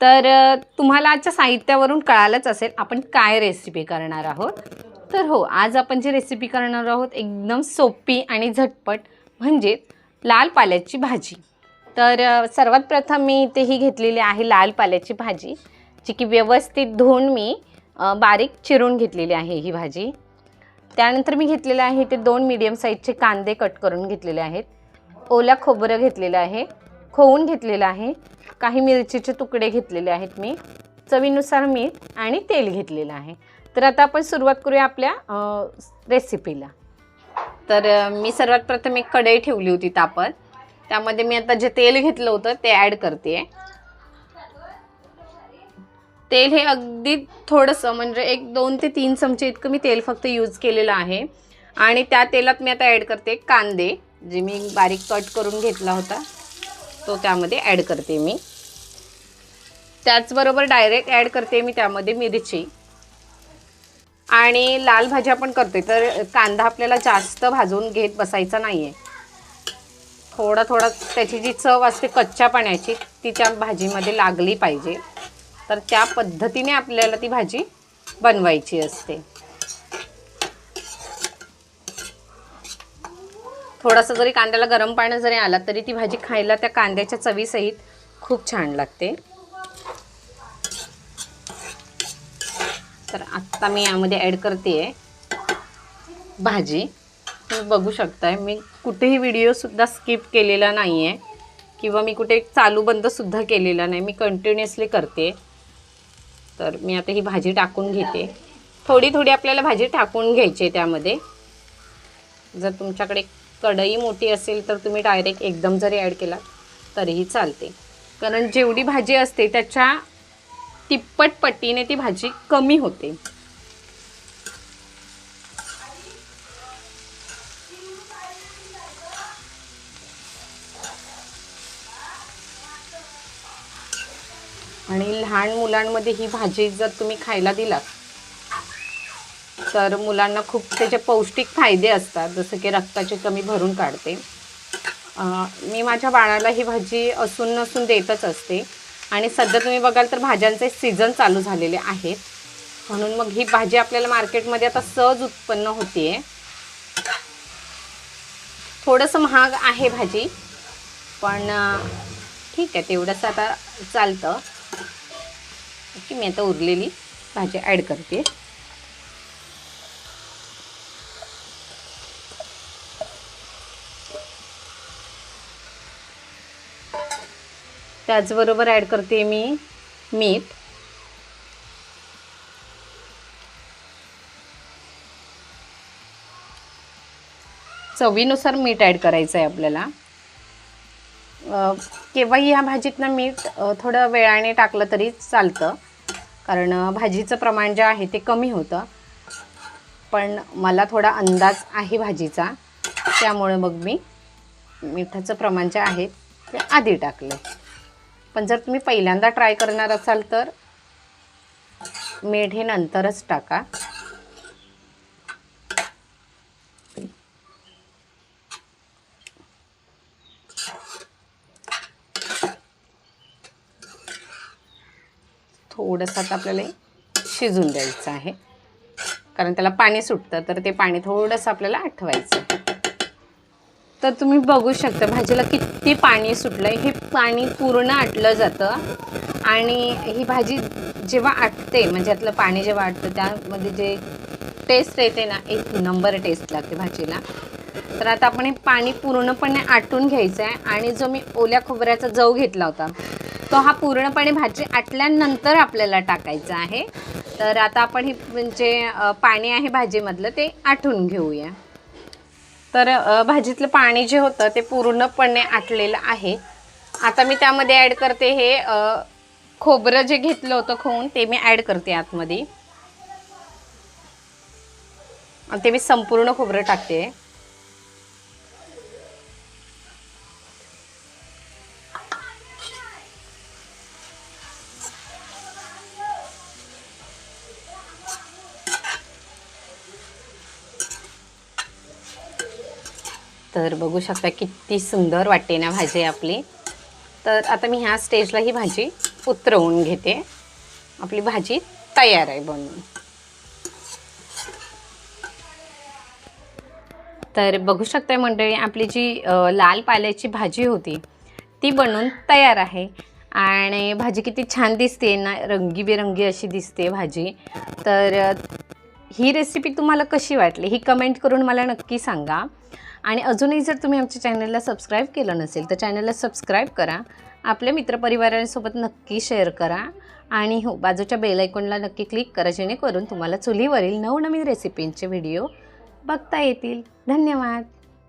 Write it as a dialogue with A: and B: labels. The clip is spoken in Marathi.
A: तर तुम्हाला आजच्या साहित्यावरून कळालंच असेल आपण काय रेसिपी करणार आहोत। तर हो, आज आपण जी रेसिपी करणार आहोत एकदम सोपी आणि झटपट, म्हणजे लाल पाल्याची भाजी। तर सर्वात प्रथम मी इथे ही घेतलेली आहे लाल पाल्याची भाजी, जी की व्यवस्थित धुवून मी बारीक चिरून घेतलेली आहे ही भाजी। त्यानंतर मी घेतलेले आहे ते 2 मीडियम साईजचे कांदे कट करून घेतलेले आहेत, ओला खोबरं घेतलेलं आहे, खोवून घेतलेलं आहे, काही मिरचीचे तुकडे घेतलेले आहेत मी, चवीनुसार मीठ आणि तेल घेतलेलं आहे। तर आता आपण सुरुवात करूया आपल्या रेसिपीला। तर मी सर्वात प्रथम एक कढई ठेवली होती तापत, त्यामध्ये मी आता जे तेल घेतलं होतं ते ॲड करते। तेल हे अगदी थोडंसं, म्हणजे एक 2 ते 3 चमचे इतकं मी तेल फक्त यूज केलेलं आहे। आणि त्या तेलात मी आता ॲड करते कांदे, जे मी बारीक कट करून घेतला होता तो त्यामध्ये ॲड करते मी। त्याचबरोबर डायरेक्ट ॲड करते मी त्यामध्ये मिरची। आणि लाल भाजी आपण करतोय तर कांदा आपल्याला जास्त भाजून घेत बसायचा नाही आहे, थोडा थोडा त्याची जी चव असते कच्च्या पाण्याची ती त्या भाजीमध्ये लागली पाहिजे। तर त्या पद्धतीने आपल्याला ती भाजी बनवायची असते। थोडासा जरी कांद्याला गरम पाणी जरी आला तरी ती भाजी खायला त्या कांद्याच्या चवीसहित खूप छान लागते। तर आता मी यामध्ये ॲड करते भाजी। तुम्ही बघू शकताय मी कुठेही व्हिडिओसुद्धा स्किप केलेला नाही आहे किंवा मी कुठे चालू बंदसुद्धा केलेला नाही, मी कंटिन्युअसली करते। तर मी आता ही भाजी टाकून घेते, थोडी थोडी आपल्याला भाजी टाकून घ्यायची आहे त्यामध्ये। जर तुमच्याकडे कढई मोठी असेल तर तुम्ही डायरेक्ट एकदम जरी ॲड केला तरीही चालते, कारण जेवढी भाजी असते त्याच्या तिप्पट पटीने ती भाजी कमी होते। आणि लहान मुलांमध्ये ही भाजी जर तुम्ही खायला दिलात तर मुलांना खूप त्याचे पौष्टिक फायदे असतात, जसं की रक्ताची कमी भरून काढते। मी माझ्या बाळाला ही भाजी असून नसून देतच असते। आणि सध्या तुम्ही बघाल तर भाज्यांचे सीझन चालू झालेले आहेत, म्हणून मग ही भाजी आपल्याला मार्केटमध्ये आता सहज उत्पन्न होते। थोडंसं महाग आहे भाजी, पण ठीक आहे, तेवढंच आता चालतं की मी आता उरलेली भाजी ॲड करते। त्याचबरोबर ॲड करते मी मीठ। चवीनुसार मीठ ॲड करायचं आहे आपल्याला। केव्हाही ह्या भाजीतनं मीठ थोडं वेळाने टाकलं तरी चालतं, कारण भाजीचं प्रमाण जे आहे ते कमी होतं। पण मला थोडा अंदाज आहे भाजीचा, त्यामुळे मग मी मिठाचं प्रमाण जे आहे ते आधी टाकलं। पण जर तुम्ही पहिल्यांदा ट्राय करणार असाल तर मीठ हे नंतरच टाका। थोडंसं आता आपल्याला शिजून द्यायचं आहे, कारण त्याला पाणी सुटतं, तर ते पाणी थोडंसं आपल्याला आटवायचं। तर तुम्ही बघू शकता भाजीला किती पाणी सुटलं आहे, हे पाणी पूर्ण आटलं जातं। आणि ही भाजी जेव्हा आटते, म्हणजे यातलं पाणी जेव्हा आटतं त्यामध्ये जे टेस्ट येते ना, एक नंबर टेस्ट लागते भाजीला। तर आता आपण हे पाणी पूर्णपणे आटून घ्यायचं आहे। आणि जो मी ओल्या खोबऱ्याचा जव घेतला होता तो हा पूर्णपणे भाजी आटल्यानंतर आपल्याला टाकायचा आहे। तर आता आपण ही म्हणजे पाणी आहे भाजीमधलं ते आटून घेऊया। तर भाजीतलं पाणी जे होतं ते पूर्णपणे आटलेलं आहे। आता मी त्यामध्ये ॲड करते हे खोबरं जे घेतलं होतं खोवून ते मी ॲड करते आतमध्ये, आणि ते मी संपूर्ण खोबरं टाकते। तर बघू शकता किती सुंदर वाटते ना भाजी आपली। तर आता मी ह्या स्टेजला ही भाजी उतरवून घेते. आपली भाजी तयार आहे बनवून. तर बघू शकताय मंडळी, आपली जी लाल पाल्याची भाजी होती ती बनवून तयार आहे. आणि भाजी किती छान दिसते ना, रंगीबेरंगी अशी दिसते भाजी. तर ही रेसिपी तुम्हाला कशी वाटली ही कमेंट करून मला नक्की सांगा. आणि अजूनही जर तुम्ही आमच्या चॅनलला सबस्क्राईब केलं नसेल तर चॅनलला सबस्क्राईब करा. आपल्या मित्रपरिवारांसोबत नक्की शेअर करा. आणि हो, बाजूच्या बेल आयकॉनला नक्की क्लिक करा, जेणेकरून तुम्हाला चुलीवरील नवनवीन रेसिपींचे व्हिडिओ बघता येतील. धन्यवाद.